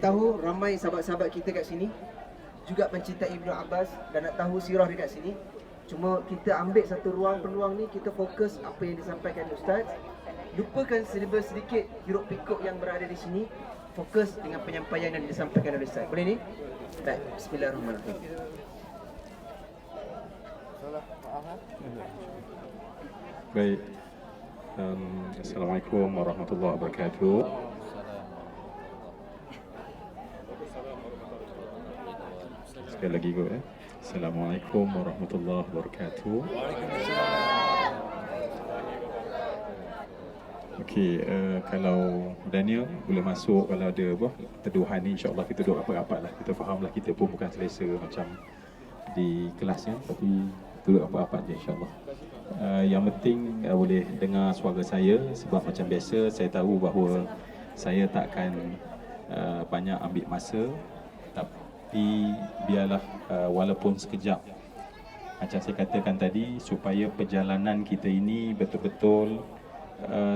Tahu ramai sahabat-sahabat kita kat sini juga mencintai Ibnu Abbas dan nak tahu sirah dekat sini. Cuma kita ambil satu peluang ni, kita fokus apa yang disampaikan Ustaz. Lupakan sedikit hiruk pikuk yang berada di sini. Fokus dengan penyampaian yang disampaikan oleh Ustaz. Boleh ni? Baik, bismillahirrahmanirrahim. Baik. Assalamualaikum warahmatullahi wabarakatuh. Sekali lagi go ya. Assalamualaikum warahmatullahi wabarakatuh. Okey, kalau Daniel boleh masuk, kalau ada apa teduhan ni, insya-Allah kita duduk rapat-rapat lah. Kita fahamlah kita pun bukan selesa macam di kelasnya, tapi duduk rapat-rapat je insya-Allah. Yang penting boleh dengar suara saya, sebab macam biasa saya tahu bahawa saya takkan banyak ambil masa, tapi biarlah walaupun sekejap, macam saya katakan tadi, supaya perjalanan kita ini betul-betul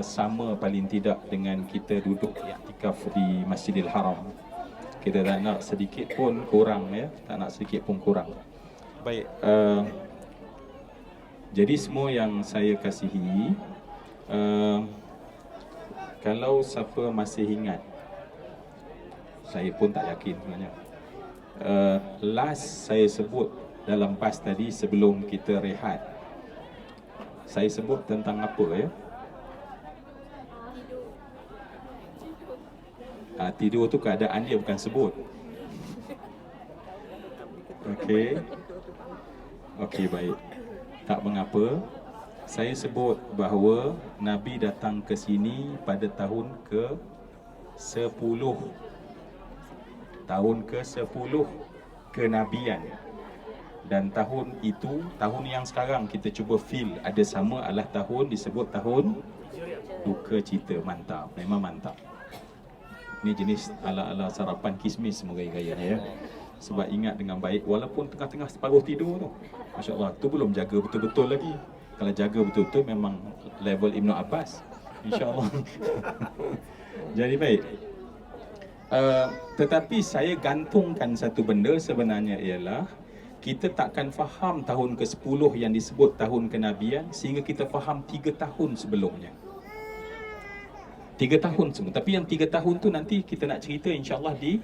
sama paling tidak dengan kita duduk i'tikaf di Masjidil Haram. Kita tak nak sedikit pun kurang ya, tak nak sedikit pun kurang. Baik, jadi semua yang saya kasihi, kalau siapa masih ingat, saya pun tak yakin sebenarnya. Last saya sebut dalam PAS tadi sebelum kita rehat, saya sebut tentang apa ya? Tidur tu keadaan dia, bukan sebut. Okey. Okey, baik. Tak mengapa. Saya sebut bahawa Nabi datang ke sini pada tahun ke-10. Tahun ke-10 kenabian. Dan tahun itu, tahun yang sekarang kita cuba feel ada sama, adalah tahun disebut tahun duka cita. Mantap, memang mantap. Ini jenis ala-ala sarapan kismis semua gaya-gaya ya. Sebab ingat dengan baik, walaupun tengah-tengah separuh tidur tu, Masya Allah, tu belum jaga betul-betul lagi. Kalau jaga betul-betul memang level Ibnu Abbas, InsyaAllah. Jadi baik, tetapi saya gantungkan satu benda sebenarnya, ialah kita takkan faham tahun ke-10 yang disebut tahun kenabian sehingga kita faham 3 tahun sebelumnya. 3 tahun semua. Tapi yang 3 tahun tu nanti kita nak cerita insyaAllah di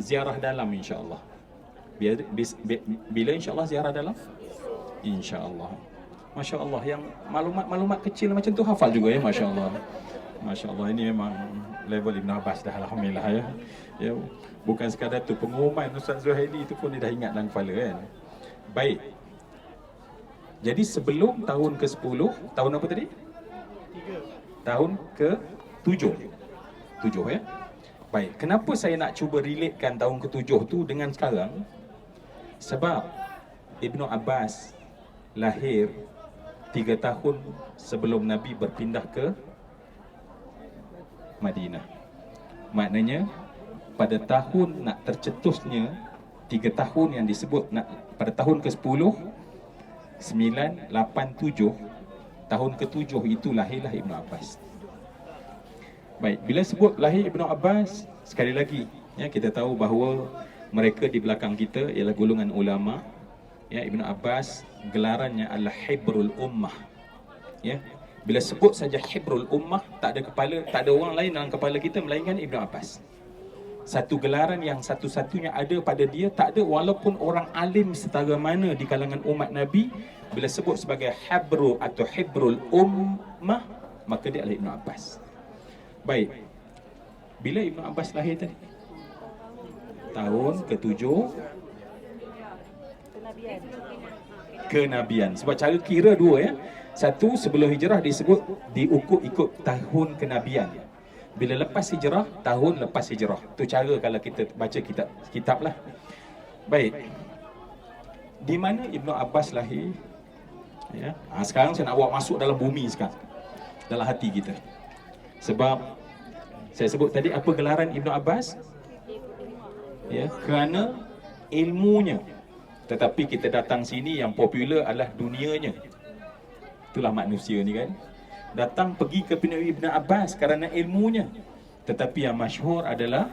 ziarah dalam insyaAllah. Bila insyaAllah ziarah dalam? InsyaAllah. Masya Allah, yang maklumat-maklumat kecil macam tu hafal juga ya, Masya Allah. Masya Allah, ini memang level Ibn Abbas dah, Alhamdulillah ya. Ya, bukan sekadar tu, pengumuman Ustaz Zuhaili itu pun dia dah ingat dalam kepala kan. Baik. Jadi sebelum tahun ke-10, tahun apa tadi? 3. Tahun ke-7. 7 ya. Baik, kenapa saya nak cuba relatekan tahun ke-7 tu dengan sekarang? Sebab Ibnu Abbas lahir 3 tahun sebelum Nabi berpindah ke Madinah. Maknanya pada tahun nak tercetusnya 3 tahun yang disebut pada tahun ke-10, 987, tahun ke-7 itu lahirlah Ibnu Abbas. Baik, bila sebut lahir Ibnu Abbas, sekali lagi ya, kita tahu bahawa mereka di belakang kita ialah golongan ulama ya. Ibnu Abbas gelarannya adalah Hibrul Ummah ya. Bila sebut saja Hibrul Ummah, tak ada kepala, tak ada orang lain dalam kepala kita melainkan Ibnu Abbas. Satu gelaran yang satu-satunya ada pada dia, tak ada walaupun orang alim setara mana di kalangan umat Nabi, bila sebut sebagai Habru atau Hibrul Ummah, maka dia adalah Ibnu Abbas. Baik, bila Ibnu Abbas lahir tadi? Tahun ke-7 kenabian. Sebab cara kira dua ya. Satu, sebelum hijrah disebut diukur ikut tahun kenabian. Bila lepas hijrah, tahun lepas hijrah. Tu cara kalau kita baca kitab lah. Baik, di mana Ibnu Abbas lahir ya? Sekarang saya nak bawa masuk dalam bumi sekarang, dalam hati kita. Sebab saya sebut tadi apa gelaran Ibnu Abbas ya, kerana ilmunya. Tetapi kita datang sini yang popular adalah dunianya. Itulah manusia ni kan. Datang pergi ke Ibnu Abbas kerana ilmunya. Tetapi yang masyhur adalah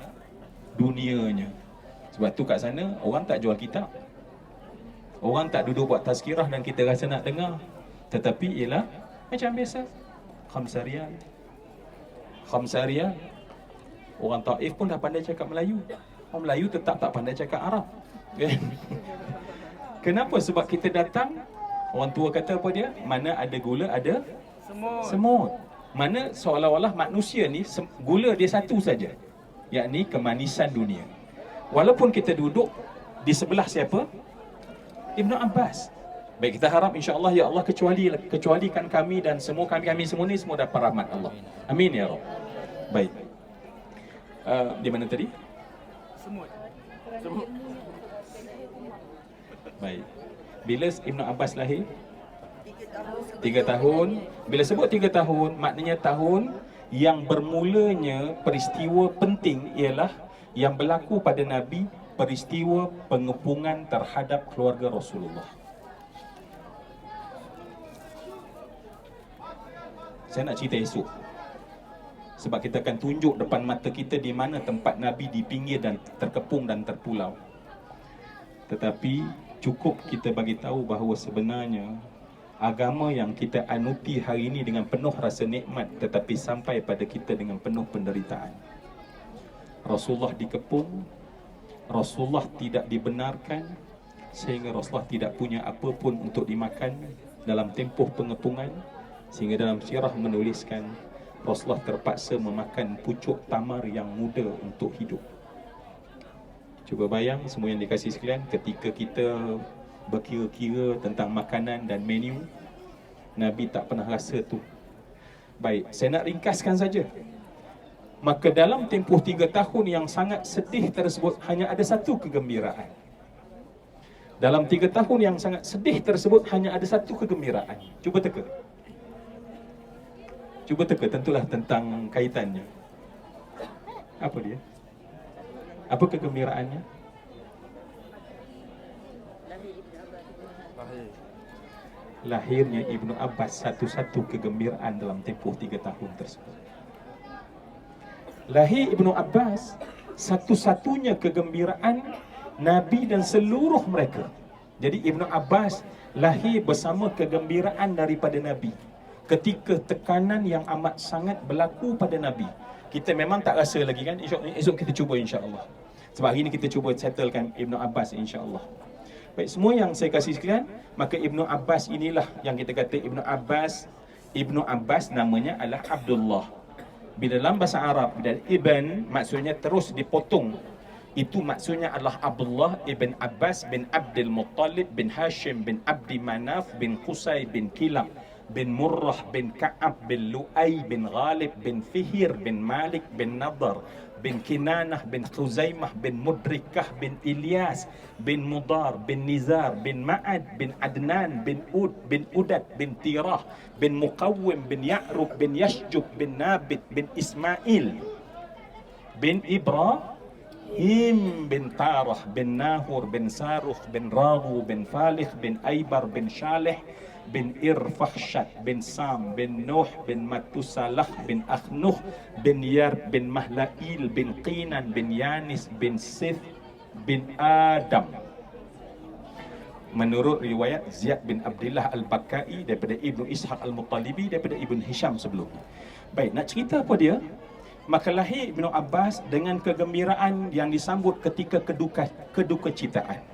dunianya. Sebab tu kat sana orang tak jual kitab, orang tak duduk buat tazkirah dan kita rasa nak dengar. Tetapi ialah macam biasa, khamsa riyal. Orang Taif pun dah pandai cakap Melayu. Orang Melayu tetap tak pandai cakap Arab, kan? Kenapa? Sebab kita datang, orang tua kata apa dia? Mana ada gula ada semut. Mana seolah-olah manusia ni gula dia satu saja, yakni kemanisan dunia. Walaupun kita duduk di sebelah siapa? Ibnu Abbas. Baik, kita harap insya-Allah ya Allah kecualikan kami dan semua kami semua ni semua dapat rahmat Allah. Amin ya Rabb. Baik. Di mana tadi? Semut. Baik. Bila Ibnu Abbas lahir? 3 tahun. Bila sebut 3 tahun, maknanya tahun yang bermulanya peristiwa penting ialah yang berlaku pada Nabi, peristiwa pengepungan terhadap keluarga Rasulullah. Saya nak cerita esok, sebab kita akan tunjuk depan mata kita di mana tempat Nabi di pinggir dan terkepung dan terpulau. Tetapi cukup kita bagi tahu bahawa sebenarnya agama yang kita anuti hari ini dengan penuh rasa nikmat, tetapi sampai pada kita dengan penuh penderitaan. Rasulullah dikepung, Rasulullah tidak dibenarkan, sehingga Rasulullah tidak punya apa pun untuk dimakan dalam tempoh pengepungan. Sehingga dalam sirah menuliskan Rasulullah terpaksa memakan pucuk tamar yang muda untuk hidup. Cuba bayang semua yang dikasihi sekalian, ketika kita berkira-kira tentang makanan dan menu, Nabi tak pernah rasa tu. Baik, saya nak ringkaskan saja. Maka dalam tempoh 3 tahun yang sangat sedih tersebut, hanya ada satu kegembiraan. Dalam 3 tahun yang sangat sedih tersebut, hanya ada satu kegembiraan. Cuba teka. Cuba teka, tentulah tentang kaitannya. Apa dia? Apa kegembiraannya? Lahirnya Ibnu Abbas, satu-satu kegembiraan dalam tempoh 3 tahun tersebut. Lahir Ibnu Abbas, satu-satunya kegembiraan Nabi dan seluruh mereka. Jadi Ibnu Abbas lahir bersama kegembiraan daripada Nabi. Ketika tekanan yang amat sangat berlaku pada Nabi, kita memang tak rasa lagi kan. Esok kita cuba insya-Allah. Sebab hari ini kita cuba settlekan Ibnu Abbas insya-Allah. Baik, semua yang saya kasih sekalian, maka Ibnu Abbas inilah yang kita kata Ibnu Abbas. Ibnu Abbas namanya adalah Abdullah. Bila dalam bahasa Arab dan Ibn maksudnya terus dipotong, itu maksudnya adalah Abdullah ibn Abbas bin Abdul Muttalib bin Hashim bin Abdi Manaf bin Qusay bin Kilab bin Murrah bin Ka'ab bin Lu'ay bin Ghalib bin Fihir bin Malik bin Nadar bin Kinanah bin Khuzaimah bin Mudrikah bin Ilyas bin Mudar bin Nizar bin Ma'ad bin Adnan bin Ud bin Udad bin Tirah bin Muqawwim bin Ya'rub bin Yashjub bin Nabit bin Ismail bin Ibrahim bin Tarah bin Nahur bin Saruh bin Ragu bin Falih bin Aibar bin Shalih bin Irfahshat bin Sam bin Nuh bin Matusalah bin Akhnuh bin Yar bin Mahlail bin Qinan bin Yanis bin Sith bin Adam. Menurut riwayat Ziyad bin Abdullah Al-Bakkai daripada Ibnu Ishaq Al-Muttalibi daripada Ibn Hisham sebelumnya. Baik, nak cerita apa dia? Maka lahir Ibnu Abbas dengan kegembiraan yang disambut ketika kedukecitaan.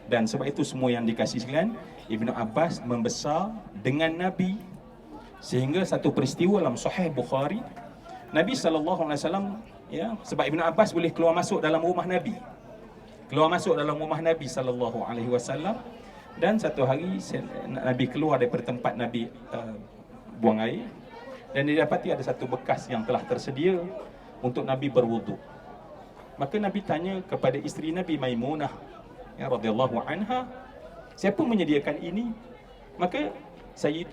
Dan sebab itu semua yang dikasih sekalian, Ibnu Abbas membesar dengan Nabi, sehingga satu peristiwa dalam Sahih Bukhari, Nabi SAW, ya, sebab Ibnu Abbas boleh keluar masuk dalam rumah Nabi, SAW. Dan satu hari Nabi keluar daripada tempat Nabi buang air, dan didapati ada satu bekas yang telah tersedia untuk Nabi berwuduk. Maka Nabi tanya kepada isteri Nabi, Maimunah, ya, radhiyallahu anha, siapa menyediakan ini? Maka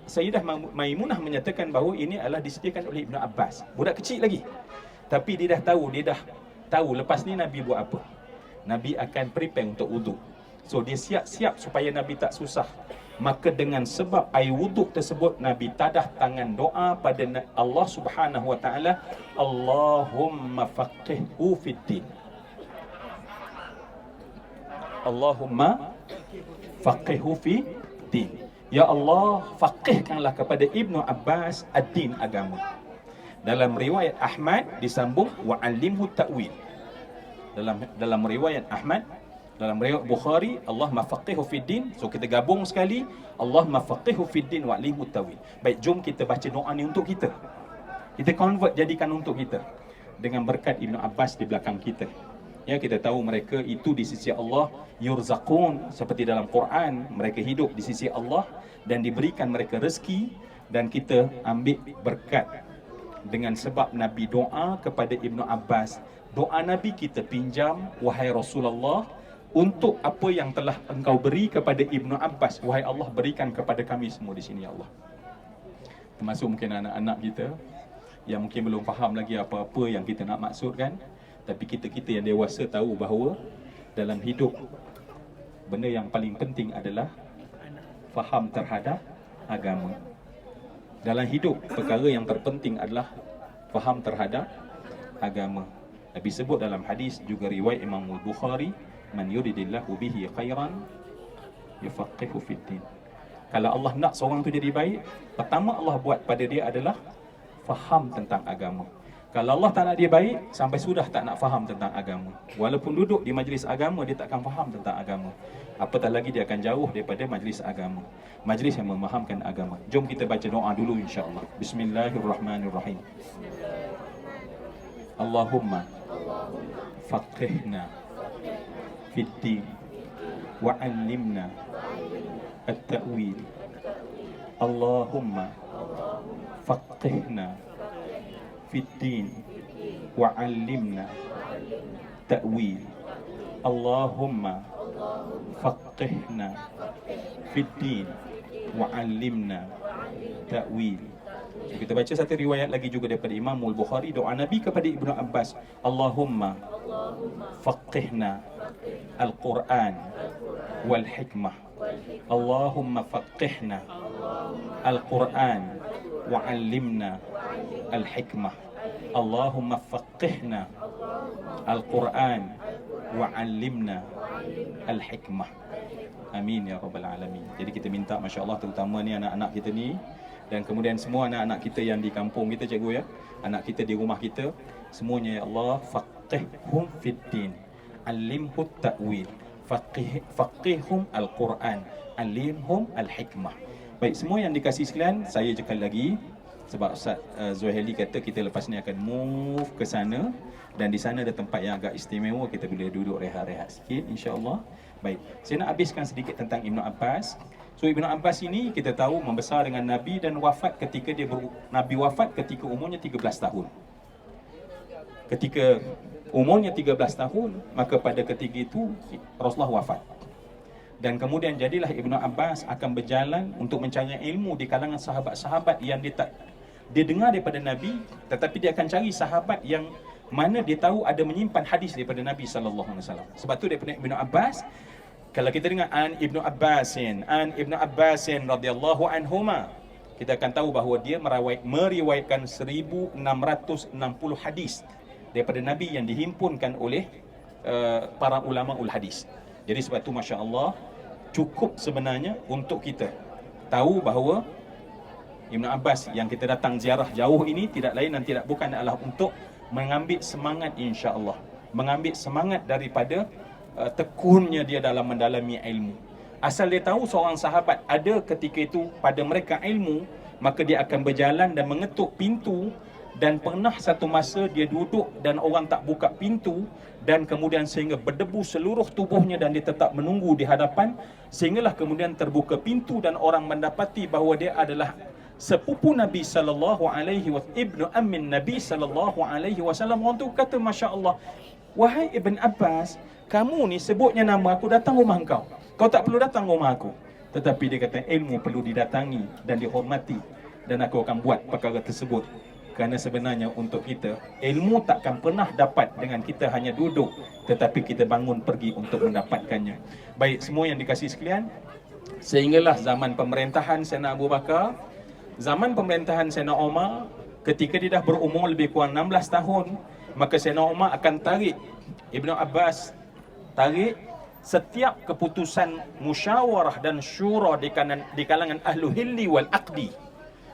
Sayyidah Maimunah menyatakan bahawa ini adalah disediakan oleh Ibnu Abbas. Budak kecil lagi, tapi dia dah tahu lepas ni Nabi buat apa. Nabi akan prepare untuk wuduk. So dia siap-siap supaya Nabi tak susah. Maka dengan sebab air wuduk tersebut, Nabi tadah tangan doa pada Allah Subhanahu wa taala, Allahumma faqihhu fid din. Allahumma faqihhu fi din. Ya Allah, faqihkanlah kepada Ibnu Abbas ad-din, agama. Dalam riwayat Ahmad disambung wa'allimhu ta'wil. Dalam riwayat Ahmad, dalam riwayat Bukhari, Allahumma faqihhu fi din. So kita gabung sekali, Allahumma faqihhu fi din wa'allimhu ta'wil. Baik, jom kita baca doa ni untuk kita. Kita convert, jadikan untuk kita, dengan berkat Ibnu Abbas di belakang kita. Ya, kita tahu mereka itu di sisi Allah yurzaqun, seperti dalam Quran, mereka hidup di sisi Allah dan diberikan mereka rezeki, dan kita ambil berkat dengan sebab Nabi doa kepada Ibnu Abbas. Doa Nabi kita pinjam, wahai Rasulullah, untuk apa yang telah engkau beri kepada Ibnu Abbas, wahai Allah, berikan kepada kami semua di sini, ya Allah. Termasuk mungkin anak-anak kita yang mungkin belum faham lagi apa-apa yang kita nak maksudkan, tapi kita yang dewasa tahu bahawa dalam hidup benda yang paling penting adalah faham terhadap agama. Dalam hidup perkara yang terpenting adalah faham terhadap agama. Nabi sebut dalam hadis juga riwayat Imam Bukhari, man yuridillahu bihi khairan yufaqihu fid din. Kalau Allah nak seorang tu jadi baik, pertama Allah buat pada dia adalah faham tentang agama. Kalau Allah tak nak dia baik, sampai sudah tak nak faham tentang agama. Walaupun duduk di majlis agama, dia takkan faham tentang agama. Apatah lagi dia akan jauh daripada majlis agama, majlis yang memahamkan agama. Jom kita baca doa dulu insya-Allah. Bismillahirrahmanirrahim. Allahumma faqihna fid din wa 'allimna at-ta'wil. Allahumma faqihna fid din wa 'allimna ta'wil. Allahumma faqihna fid din wa 'allimna ta'wil. So, kita baca satu riwayat lagi juga daripada Imam Al-Bukhari, doa Nabi kepada Ibnu Abbas, Allahumma faqihna al-Quran wal hikmah. Allahumma faqihna al-Quran wa 'allimna al-hikmah. Allahumma faqihna al-Quran wa 'allimna al-hikmah. Amin ya rabbal alamin. Jadi kita minta, masya-Allah, terutama ni anak-anak kita ni, dan kemudian semua anak-anak kita yang di kampung kita, cikgu, ya, anak kita di rumah kita, semuanya, ya Allah, faqihhum fid din, 'allimhum ta'wil, faqihhum al-Quran, 'allimhum al-hikmah. Baik, semua yang dikasih sekalian, saya cakap lagi sebab Ustaz Zuhaili kata kita lepas ni akan move ke sana, dan di sana ada tempat yang agak istimewa, kita boleh duduk rehat-rehat sikit, insya-Allah. Baik, saya nak habiskan sedikit tentang Ibnu Abbas. So Ibnu Abbas ini kita tahu membesar dengan Nabi dan wafat ketika Nabi wafat ketika umurnya 13 tahun. Ketika umurnya 13 tahun, maka pada ketika itu Rasulullah wafat. Dan kemudian jadilah Ibnu Abbas akan berjalan untuk mencari ilmu di kalangan sahabat-sahabat yang dia dengar daripada Nabi, tetapi dia akan cari sahabat yang mana dia tahu ada menyimpan hadis daripada Nabi sallallahu alaihi wasallam. Sebab tu daripada Ibnu Abbas, kalau kita dengar an Ibnu Abbasin radhiyallahu anhuma, kita akan tahu bahawa dia meriwayatkan 1660 hadis daripada Nabi yang dihimpunkan oleh para ulama ul hadis. Jadi sebab tu, masya-Allah, cukup sebenarnya untuk kita tahu bahawa Ibnu Abbas yang kita datang ziarah jauh ini tidak lain dan tidak bukan adalah untuk mengambil semangat, insya-Allah, mengambil semangat daripada tekunnya dia dalam mendalami ilmu. Asal dia tahu seorang sahabat ada ketika itu pada mereka ilmu, maka dia akan berjalan dan mengetuk pintu, dan pernah satu masa dia duduk dan orang tak buka pintu, dan kemudian sehingga berdebu seluruh tubuhnya dan dia tetap menunggu di hadapan, sehinggalah kemudian terbuka pintu dan orang mendapati bahawa dia adalah sepupu Nabi sallallahu alaihi wasallam, ibnu ammin Nabi sallallahu alaihi wasallam. Orang tu kata, masya-Allah, wahai Ibn Abbas, kamu ni sebutnya nama aku datang rumah kau. Kau tak perlu datang rumah aku. Tetapi dia kata ilmu perlu didatangi dan dihormati, dan aku akan buat perkara tersebut. Kerana sebenarnya untuk kita, ilmu takkan pernah dapat dengan kita hanya duduk, tetapi kita bangun pergi untuk mendapatkannya. Baik, semua yang dikasih sekalian, sehinggalah zaman pemerintahan Sayyidina Abu Bakar, zaman pemerintahan Sayyidina Umar, ketika dia dah berumur lebih kurang 16 tahun, maka Sayyidina Umar akan tarik Ibnu Abbas, tarik setiap keputusan musyawarah dan syura di kalangan ahlu hilli wal aqdi,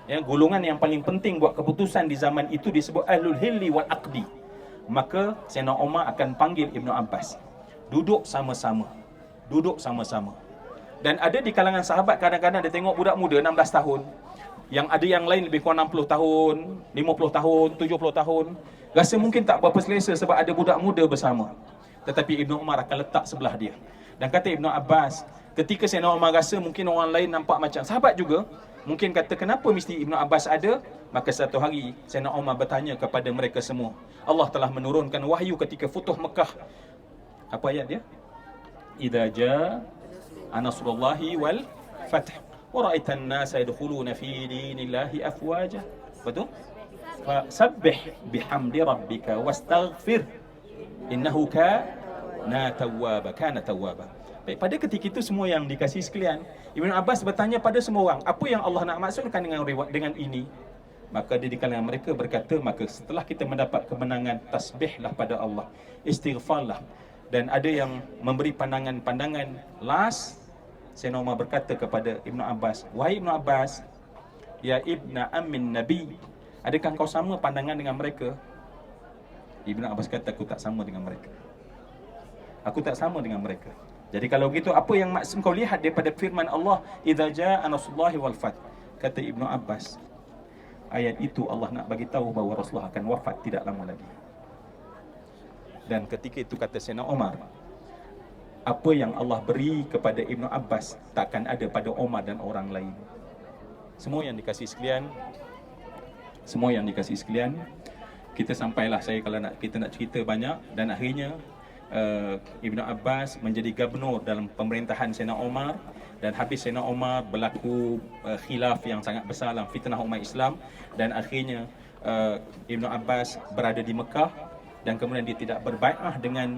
ya, golongan yang paling penting buat keputusan di zaman itu disebut ahlul hilli wal aqdi, maka Sayyidina Umar akan panggil Ibnu Abbas, duduk sama-sama. Dan ada di kalangan sahabat kadang-kadang dia tengok budak muda 16 tahun, yang ada yang lain lebih kurang 60 tahun, 50 tahun, 70 tahun, rasa mungkin tak berapa selesa sebab ada budak muda bersama. Tetapi Ibnu Umar akan letak sebelah dia. Dan kata Ibnu Abbas, ketika Sayyidina Umar rasa mungkin orang lain nampak macam sahabat juga, mungkin kata kenapa mesti Ibnu Abbas ada, maka satu hari Sayyidina Umar bertanya kepada mereka semua. Allah telah menurunkan wahyu ketika Futuh Mekah. Apa ayat dia? Idza jaa nasrullahi wal fath wa ra'aitan nasa yadkhuluna fi dinillahi afwaja. Betul? Fasabbih bihamdi rabbika wastaghfir innahu kana tawwaba. Baik, pada ketika itu semua yang dikasihi sekalian, Ibnu Abbas bertanya pada semua orang, apa yang Allah nak maksudkan dengan ini? Maka di kalangan mereka berkata, maka setelah kita mendapat kemenangan, tasbihlah pada Allah, istighfarlah. Dan ada yang memberi pandangan-pandangan. Last, Sayyidina Umar berkata kepada Ibnu Abbas, wahai Ibnu Abbas, ya ibna amin Nabi, adakah kau sama pandangan dengan mereka? Ibnu Abbas kata, aku tak sama dengan mereka. Aku tak sama dengan mereka. Jadi kalau begitu, apa yang maksud kau lihat daripada firman Allah, idza jaa nasrullahi wal fath? Kata Ibnu Abbas, ayat itu Allah nak bagi tahu bahawa Rasulullah akan wafat tidak lama lagi. Dan ketika itu kata Sayyidina Umar, apa yang Allah beri kepada Ibnu Abbas takkan ada pada Umar dan orang lain. Semua yang dikasihi sekalian, kita sampailah, kita nak cerita banyak, dan akhirnya Ibnu Abbas menjadi gubernur dalam pemerintahan Sayyidina Umar. Dan habis Sayyidina Umar berlaku khilaf yang sangat besar dalam fitnah umat Islam, dan akhirnya Ibnu Abbas berada di Mekah, dan kemudian dia tidak berbai'ah dengan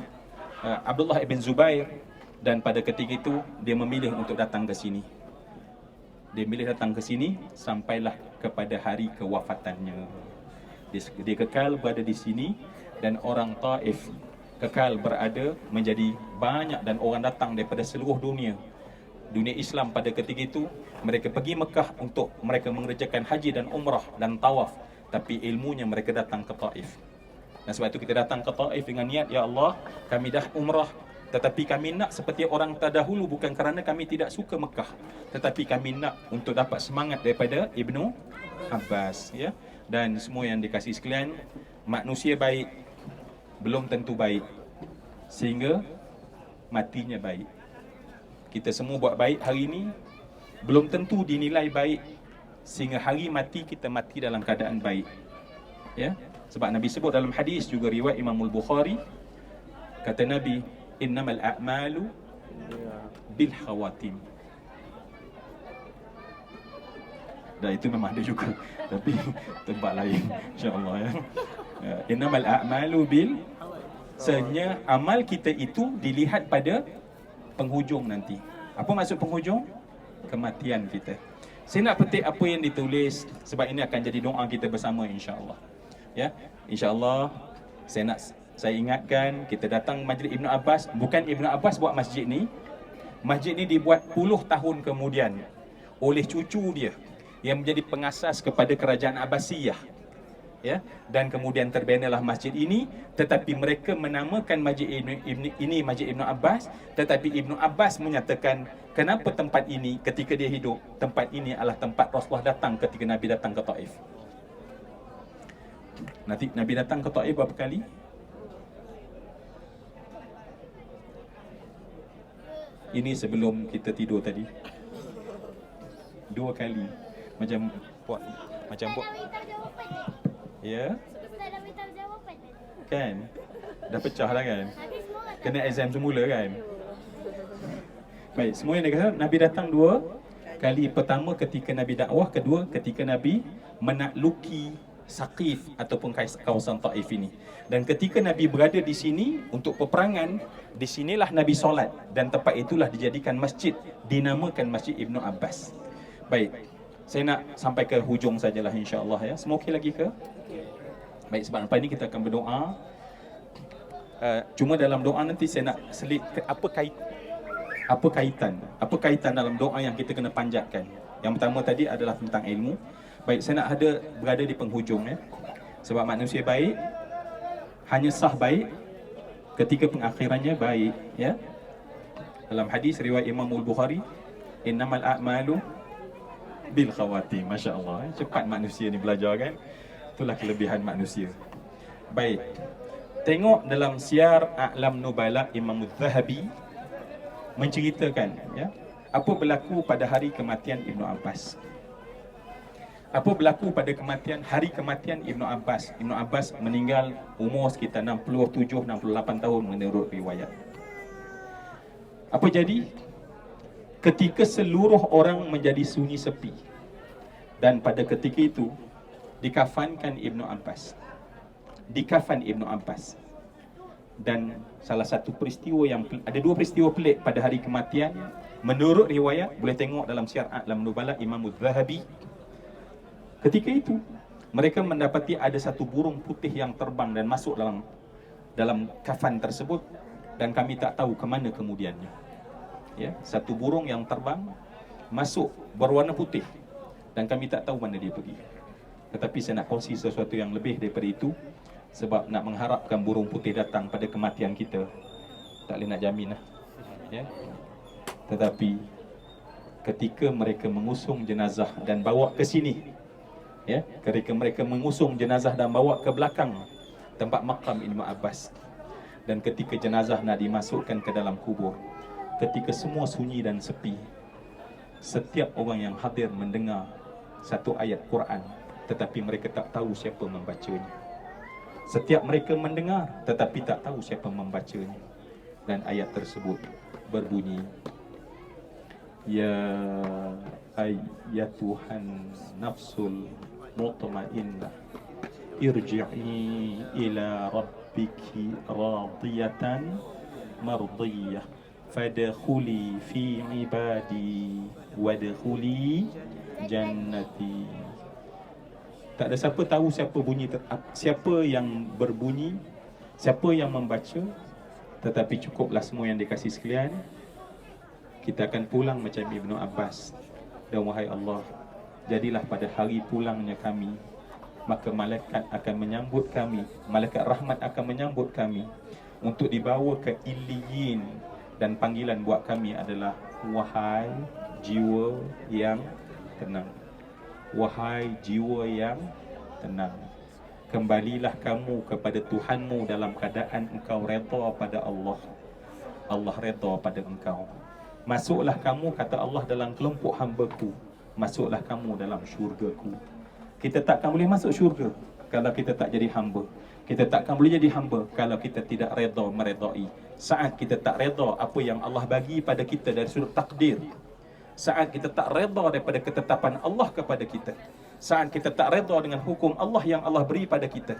Abdullah ibn Zubair, dan pada ketika itu dia memilih untuk datang ke sini. Dia memilih datang ke sini sampailah kepada hari kewafatannya. Dia kekal berada di sini, dan orang Taif kekal berada menjadi banyak, dan orang datang daripada seluruh dunia Islam pada ketika itu. Mereka pergi Mekah untuk mereka mengerjakan haji dan umrah dan tawaf, tapi ilmunya mereka datang ke Taif. Dan sebab itu kita datang ke Taif dengan niat, ya Allah, kami dah umrah, tetapi kami nak seperti orang terdahulu, bukan kerana kami tidak suka Mekah, tetapi kami nak untuk dapat semangat daripada Ibnu Abbas, ya. Dan semua yang dikasihi sekalian, manusia baik belum tentu baik sehingga matinya baik. Kita semua buat baik hari ini, belum tentu dinilai baik sehingga hari mati kita mati dalam keadaan baik, ya. Sebab Nabi sebut dalam hadis juga riwayat Imam Al-Bukhari, kata Nabi, innamal a'malu bil khawatim. Dan itu memang ada juga, tapi tempat lain, insya-Allah, ya. Innamal a'malu bil, sebenarnya amal kita itu dilihat pada penghujung nanti. Apa maksud penghujung? Kematian kita. Saya nak petik apa yang ditulis, sebab ini akan jadi doa kita bersama, insya-Allah. Ya, insya-Allah saya ingatkan, kita datang majlis Ibnu Abbas, bukan Ibnu Abbas buat masjid ni. Masjid ni dibuat puluh tahun kemudian oleh cucu dia yang menjadi pengasas kepada kerajaan Abbasiyah, ya. Dan kemudian terbenalah masjid ini, tetapi mereka menamakan masjid ini Masjid Ibnu Abbas, tetapi Ibnu Abbas menyatakan kenapa tempat ini ketika dia hidup, tempat ini adalah tempat Rasulullah datang ketika Nabi datang ke Taif. Nanti Nabi datang ke Taif berapa kali? Ini sebelum kita tidur tadi. 2 kali. Macam buat. Ya. Kan? Dah pecah dah kan? Kena exam semula kan? Baik, semua yang dia kata, Nabi datang 2 kali. Pertama ketika Nabi dakwah, kedua ketika Nabi menakluki Saqif ataupun kawasan Taif ini. Dan ketika Nabi berada di sini untuk peperangan, di sinilah Nabi solat, dan tempat itulah dijadikan masjid, dinamakan Masjid Ibnu Abbas. Baik, saya nak sampai ke hujung sajalah, insya-Allah, ya. Semua okey lagi ke? Baik, sebab lepas ini kita akan berdoa. Cuma dalam doa nanti saya nak selit apa Apa kaitan? Apa kaitan dalam doa yang kita kena panjatkan? Yang pertama tadi adalah tentang ilmu. Baik, saya nak berada di penghujung ya. Sebab manusia baik hanya sah baik ketika pengakhirannya baik ya. Dalam hadis riwayat Imam Al-Bukhari, innamal a'malu bil khawatim. Masya-Allah, cepat manusia ni belajar kan. Itulah kelebihan manusia. Baik. Tengok dalam Syiar A'lam Nubala, Imam Az-Zahabi menceritakan ya, apa berlaku pada hari kematian Ibnu Abbas. Apa berlaku pada hari kematian Ibnu Abbas. Ibnu Abbas meninggal umur sekitar 67-68 tahun menurut riwayat. Apa jadi? Ketika seluruh orang menjadi sunyi sepi, dan pada ketika itu dikafankan Ibnu Abbas. Dikafan Ibnu Abbas. Dan salah satu peristiwa ada dua peristiwa pelik pada hari kematian menurut riwayat, boleh tengok dalam Syiar A'lam Nubala Imam Az-Zahabi. Ketika itu mereka mendapati ada satu burung putih yang terbang dan masuk dalam kafan tersebut, dan kami tak tahu ke mana kemudiannya. Ya, satu burung yang terbang masuk berwarna putih dan kami tak tahu mana dia pergi. Tetapi saya nak kongsi sesuatu yang lebih daripada itu, sebab nak mengharapkan burung putih datang pada kematian kita tak boleh nak jamin lah. Ya. Tetapi ketika mereka mengusung jenazah dan bawa ke sini, ya, ketika mereka mengusung jenazah dan bawa ke belakang tempat makam Ibnu Abbas, dan ketika jenazah nak dimasukkan ke dalam kubur, ketika semua sunyi dan sepi, setiap orang yang hadir mendengar satu ayat Quran, tetapi mereka tak tahu siapa membacanya. Setiap mereka mendengar tetapi tak tahu siapa membacanya. Dan ayat tersebut berbunyi, ya ayyatuhan nafsul mutmainnah irji'i ila rabbiki radiyatan mardiyah fadkhuli fi ibadi wadkhuli jannati. Tak ada siapa tahu siapa yang berbunyi, siapa yang membaca, tetapi cukuplah semua yang dikasih sekalian, kita akan pulang macam Ibnu Abbas. Dan wahai Allah, jadilah pada hari pulangnya kami, maka malaikat akan menyambut kami, malaikat rahmat akan menyambut kami untuk dibawa ke Illiyin, dan panggilan buat kami adalah wahai jiwa yang tenang. Wahai jiwa yang tenang, kembalilah kamu kepada Tuhanmu dalam keadaan engkau redha pada Allah. Allah redha pada engkau. Masuklah kamu, kata Allah, dalam kelompok hamba-Ku. Masuklah kamu dalam syurga-Ku. Kita takkan boleh masuk syurga kalau kita tak jadi hamba. Kita takkan boleh jadi hamba kalau kita tidak redha meredai. Saat kita tak redha apa yang Allah bagi pada kita dari sudut takdir, saat kita tak redha daripada ketetapan Allah kepada kita, saat kita tak redha dengan hukum Allah yang Allah beri pada kita,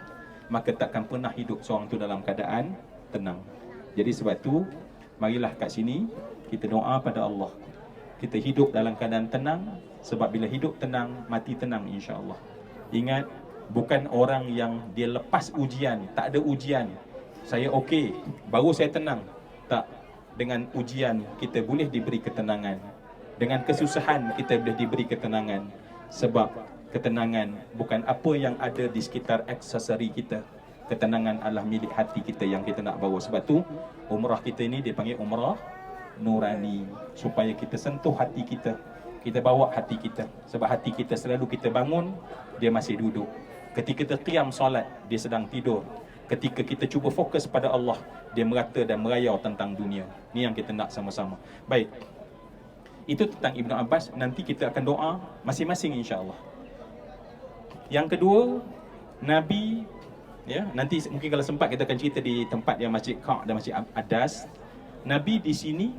maka takkan pernah hidup seorang tu dalam keadaan tenang. Jadi sebab tu, marilah kat sini kita doa pada Allah, kita hidup dalam keadaan tenang. Sebab bila hidup tenang, mati tenang, insya-Allah. Ingat, bukan orang yang dia lepas ujian, tak ada ujian, saya okey, baru saya tenang. Tak, dengan ujian kita boleh diberi ketenangan, dengan kesusahan kita boleh diberi ketenangan. Sebab ketenangan bukan apa yang ada di sekitar aksesori kita. Ketenangan adalah milik hati kita yang kita nak bawa. Sebab tu umrah kita ini dipanggil umrah nurani, supaya kita sentuh hati kita, kita bawa hati kita. Sebab hati kita selalu kita bangun, dia masih duduk. Ketika kita qiyam solat, dia sedang tidur. Ketika kita cuba fokus pada Allah, dia merata dan merayau tentang dunia. Ni yang kita nak sama-sama. Baik, itu tentang Ibnu Abbas. Nanti kita akan doa masing-masing, insya-Allah. Yang kedua, Nabi, ya, nanti mungkin kalau sempat kita akan cerita di tempat yang Masjid Qa' dan Masjid Adas. Nabi di sini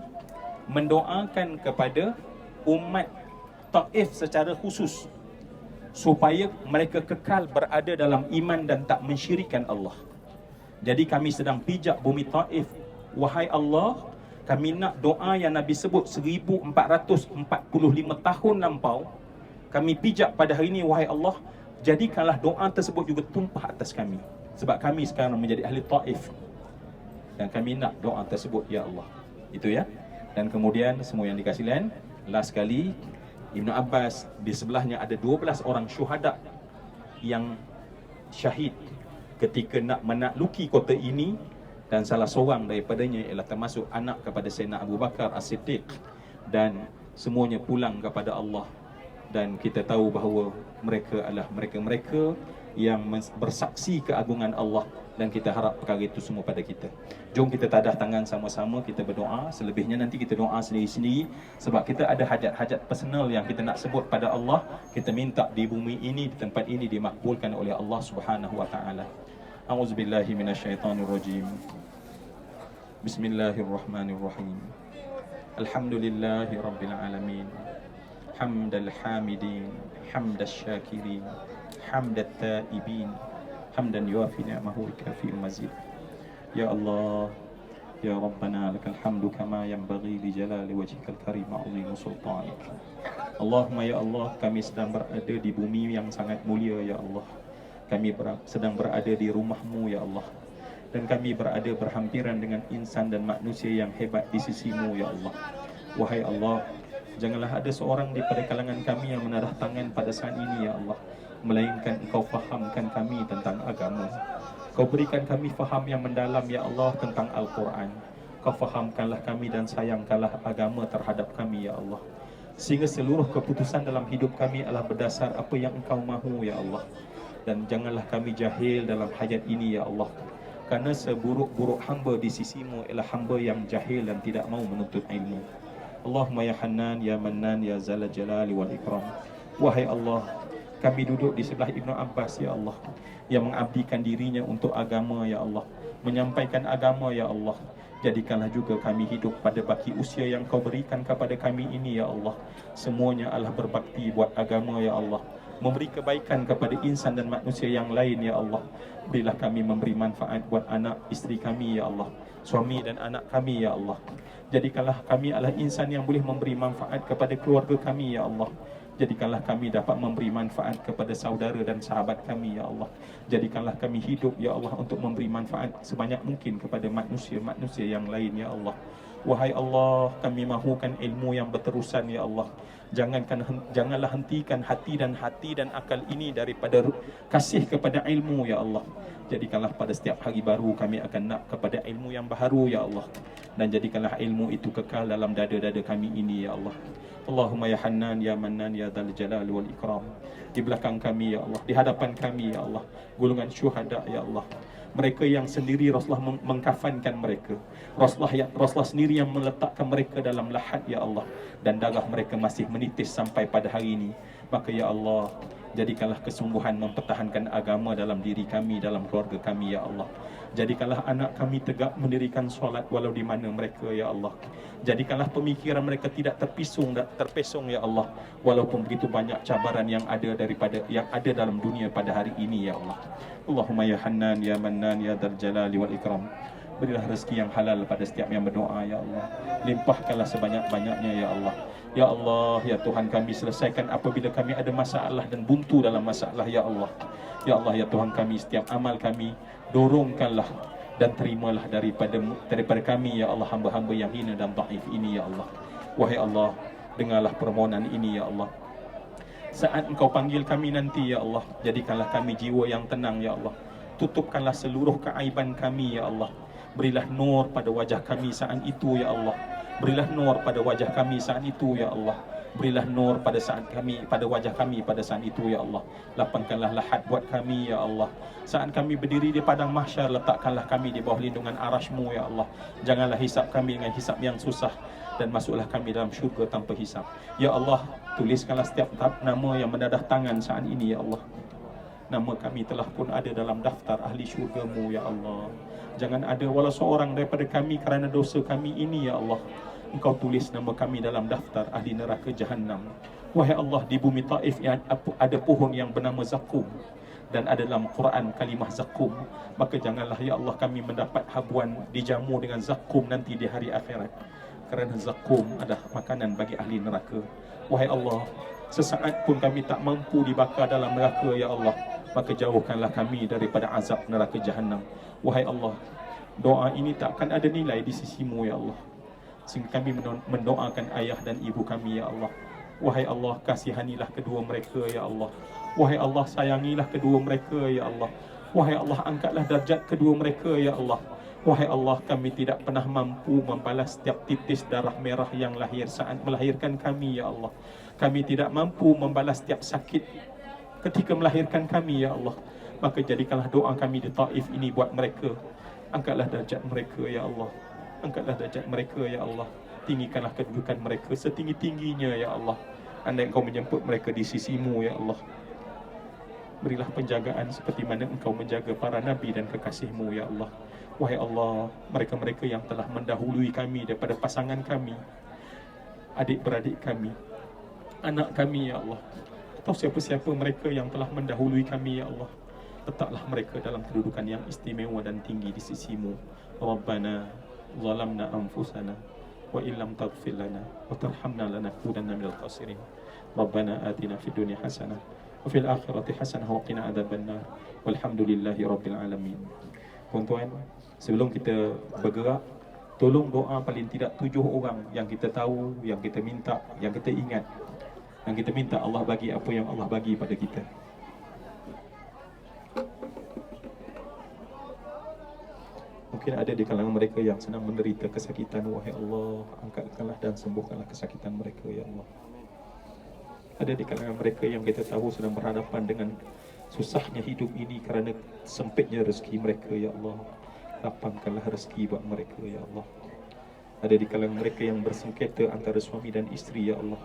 mendoakan kepada umat Taif secara khusus supaya mereka kekal berada dalam iman dan tak mensyirikkan Allah. Jadi kami sedang pijak bumi Taif. Wahai Allah, kami nak doa yang Nabi sebut 1445 tahun lampau. Kami pijak pada hari ini, wahai Allah, jadikanlah doa tersebut juga tumpah atas kami. Sebab kami sekarang menjadi ahli Taif, dan kami nak doa tersebut, ya Allah. Itu ya. Dan kemudian semua yang dikasih lain, last sekali, Ibnu Abbas di sebelahnya ada 12 orang syuhada yang syahid ketika nak menakluki kota ini, dan salah seorang daripadanya ialah termasuk anak kepada Sayyidina Abu Bakar As-Siddiq, dan semuanya pulang kepada Allah. Dan kita tahu bahawa mereka adalah mereka-mereka yang bersaksi keagungan Allah, dan kita harap perkara itu semua pada kita. Jom kita tadah tangan sama-sama, kita berdoa. Selebihnya nanti kita doa sendiri-sendiri, sebab kita ada hajat-hajat personal yang kita nak sebut pada Allah. Kita minta di bumi ini, di tempat ini dimakbulkan oleh Allah Subhanahu wa taala. A'udzubillahi minasyaitonirrajim. Bismillahirrahmanirrahim. Alhamdulillahi rabbil alamin. Hamdal hamidin, hamdal syakirin, hamdal taibin, hamdan yuafi ni'amahu kafi mazid. Ya Allah, ya Rabbana, lakal hamdu kama yanbaghi li jalali wajhikal karim wa 'azimi sultanik. Allahumma ya Allah, kami sedang berada di bumi yang sangat mulia ya Allah. Kami sedang berada di rumah-Mu ya Allah. Dan kami berada berhampiran dengan insan dan manusia yang hebat di sisi-Mu ya Allah. Wahai Allah, janganlah ada seorang daripada kalangan kami yang menadah tangan pada saat ini ya Allah, melainkan Engkau fahamkan kami tentang agama. Kau berikan kami faham yang mendalam ya Allah tentang Al-Quran. Kau fahamkanlah kami dan sayangkanlah agama terhadap kami ya Allah, sehingga seluruh keputusan dalam hidup kami adalah berdasar apa yang Engkau mahu ya Allah. Dan janganlah kami jahil dalam hayat ini ya Allah, kerana seburuk-buruk hamba di sisi-Mu ialah hamba yang jahil dan tidak mau menuntut ilmu. Allahumma ya Hannan, ya Mannan, ya Zala Jalali wal Ikram. Wahai Allah, kami duduk di sebelah Ibnu Abbas ya Allah, yang mengabdikan dirinya untuk agama ya Allah, menyampaikan agama ya Allah. Jadikanlah juga kami hidup pada baki usia yang Kau berikan kepada kami ini ya Allah, semuanya adalah berbakti buat agama ya Allah, memberi kebaikan kepada insan dan manusia yang lain ya Allah. Berilah kami memberi manfaat buat anak isteri kami ya Allah, suami dan anak kami ya Allah. Jadikanlah kami adalah insan yang boleh memberi manfaat kepada keluarga kami ya Allah. Jadikanlah kami dapat memberi manfaat kepada saudara dan sahabat kami ya Allah. Jadikanlah kami hidup ya Allah untuk memberi manfaat sebanyak mungkin kepada manusia-manusia yang lain ya Allah. Wahai Allah, kami mahukan ilmu yang berterusan ya Allah. Janganlah hentikan hati dan akal ini daripada kasih kepada ilmu ya Allah. Jadikanlah pada setiap hari baru kami akan nak kepada ilmu yang baharu ya Allah. Dan jadikanlah ilmu itu kekal dalam dada-dada kami ini ya Allah. Allahumma ya Hannan, ya Mannan, ya Dzal Jalali wal Ikram. Di belakang kami ya Allah, di hadapan kami ya Allah, golongan syuhada ya Allah. Mereka yang sendiri Rasulullah mengkafankan mereka. Rasulullah sendiri yang meletakkan mereka dalam lahat ya Allah, dan darah mereka masih menitis sampai pada hari ini. Maka ya Allah, jadikanlah kesungguhan mempertahankan agama dalam diri kami, dalam keluarga kami ya Allah. Jadikanlah anak kami tegak mendirikan solat walau di mana mereka ya Allah. Jadikanlah pemikiran mereka tidak terpesong ya Allah, walaupun begitu banyak cabaran yang ada dalam dunia pada hari ini ya Allah. Allahumma ya Hannan, ya Mannan, ya Dzal Jalali wal Ikram. Berilah rezeki yang halal pada setiap yang berdoa ya Allah. Limpahkanlah sebanyak-banyaknya ya Allah. Ya Allah, ya Tuhan kami, selesaikan apabila kami ada masalah dan buntu dalam masalah ya Allah. Ya Allah, ya Tuhan kami, setiap amal kami dorongkanlah dan terimalah daripada kami ya Allah, hamba-hamba yang hina dan dhaif ini ya Allah. Wahai Allah, dengarlah permohonan ini ya Allah. Saat Engkau panggil kami nanti ya Allah, jadikanlah kami jiwa yang tenang ya Allah. Tutupkanlah seluruh keaiban kami ya Allah. Berilah nur pada wajah kami saat itu ya Allah. Berilah nur pada wajah kami saat itu ya Allah. Berilah nur pada wajah kami pada saat itu ya Allah. Lapangkanlah lahat buat kami ya Allah. Saat kami berdiri di padang mahsyar, letakkanlah kami di bawah lindungan arasy-Mu ya Allah. Janganlah hisap kami dengan hisap yang susah, dan masuklah kami dalam syurga tanpa hisap. Ya Allah, tuliskanlah setiap nama yang mendadah tangan saat ini ya Allah. Nama kami telah pun ada dalam daftar ahli syurga-Mu ya Allah. Jangan ada walau seorang daripada kami kerana dosa kami ini ya Allah. Engkau tulis nama kami dalam daftar ahli neraka Jahannam. Wahai Allah, di bumi Taif ada pohon yang bernama Zakum, dan ada dalam Quran kalimah Zakum. Maka janganlah ya Allah kami mendapat habuan dijamu dengan Zakum nanti di hari akhirat, kerana Zakum adalah makanan bagi ahli neraka. Wahai Allah, sesaat pun kami tak mampu dibakar dalam neraka ya Allah, maka jauhkanlah kami daripada azab neraka Jahannam. Wahai Allah, doa ini tak akan ada nilai di sisi-Mu ya Allah. Sehingga kami mendoakan ayah dan ibu kami ya Allah. Wahai Allah, kasihanilah kedua mereka ya Allah. Wahai Allah, sayangilah kedua mereka ya Allah. Wahai Allah, angkatlah darjat kedua mereka ya Allah. Wahai Allah, kami tidak pernah mampu membalas setiap titis darah merah yang lahir saat melahirkan kami ya Allah. Kami tidak mampu membalas setiap sakit ketika melahirkan kami ya Allah. Maka jadikanlah doa kami di Taif ini buat mereka. Angkatlah darjat mereka ya Allah. Angkatlah darjat mereka ya Allah. Tinggikanlah kedudukan mereka setinggi-tingginya ya Allah. Andai Engkau menjemput mereka di sisimu ya Allah. Berilah penjagaan seperti mana Engkau menjaga para nabi dan kekasihmu ya Allah. Wahai Allah, mereka-mereka yang telah mendahului kami daripada pasangan kami, adik-beradik kami, anak kami ya Allah, atau siapa-siapa mereka yang telah mendahului kami ya Allah, letaklah mereka dalam kedudukan yang istimewa dan tinggi di sisimu. Rabbana zalamna anfusana wa illam taghfir lana wa tarhamna lanakunanna minal khasirin. Rabbana atina fid dunya hasanah wa fil akhirati hasanah wa qina adzabannar. Walhamdulillahi rabbil alamin. Tuan-tuan, sebelum kita bergerak, tolong doa paling tidak 7 orang yang kita tahu, yang kita minta, yang kita ingat, yang kita minta Allah bagi apa yang Allah bagi pada kita. Mungkin ada di kalangan mereka yang sedang menderita kesakitan. Wahai Allah, angkatkanlah dan sembuhkanlah kesakitan mereka ya Allah. Ada di kalangan mereka yang kita tahu sedang berhadapan dengan susahnya hidup ini kerana sempitnya rezeki mereka ya Allah. Lapangkanlah rezeki buat mereka ya Allah. Ada di kalangan mereka yang bersengketa antara suami dan isteri ya Allah.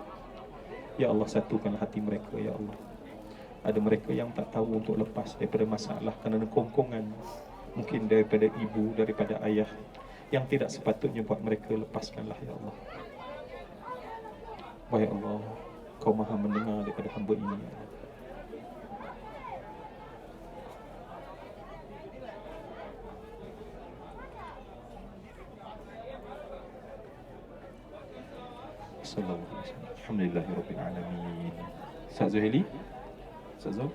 Ya Allah, satukanlah hati mereka ya Allah. Ada mereka yang tak tahu untuk lepas daripada masalah kerana kongkongan, mungkin daripada ibu, daripada ayah, yang tidak sepatutnya buat mereka. Lepaskanlah ya Allah. Wahai Allah, Kau maha mendengar daripada hamba ini ya Allah. Alhamdulillahirabbil alamin. Ustaz Zuhaili? Ustaz Zul?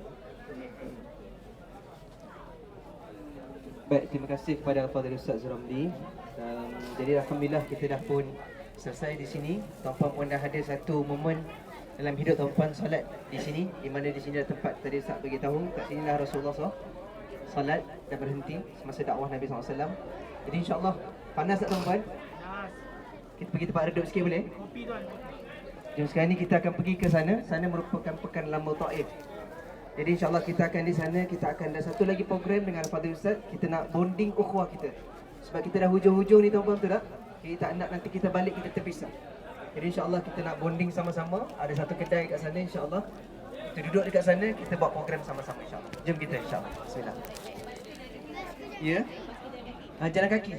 Baik, terima kasih kepada Fadil Ustaz Ramli. Jadi alhamdulillah kita dah pun selesai di sini. Tuan-puan pun dah ada satu momen dalam hidup tuan-puan solat di sini, di mana di sini ada tempat tadi Ustaz bagi tahu, kat sinilah Rasulullah SAW solat dan berhenti semasa dakwah Nabi SAW. Jadi insya-Allah panas tak tuan-puan? Kita pergi tempat redup sikit boleh? Kopi tuan. Jom sekarang ni kita akan pergi ke sana. Sana merupakan pekan lama Taif. Jadi insya-Allah kita akan di sana, kita akan ada satu lagi program dengan Fadil Ustaz. Kita nak bonding ukhuwah kita. Sebab kita dah hujung-hujung ni tuan-puan, betul tak? Kita tak nak nanti kita balik kita terpisah. Jadi insya-Allah kita nak bonding sama-sama. Ada satu kedai kat sana insya-Allah. Kita duduk dekat sana, kita buat program sama-sama insya-Allah. Jom kita insya-Allah. Bismillah. Ya. Jalan kaki je.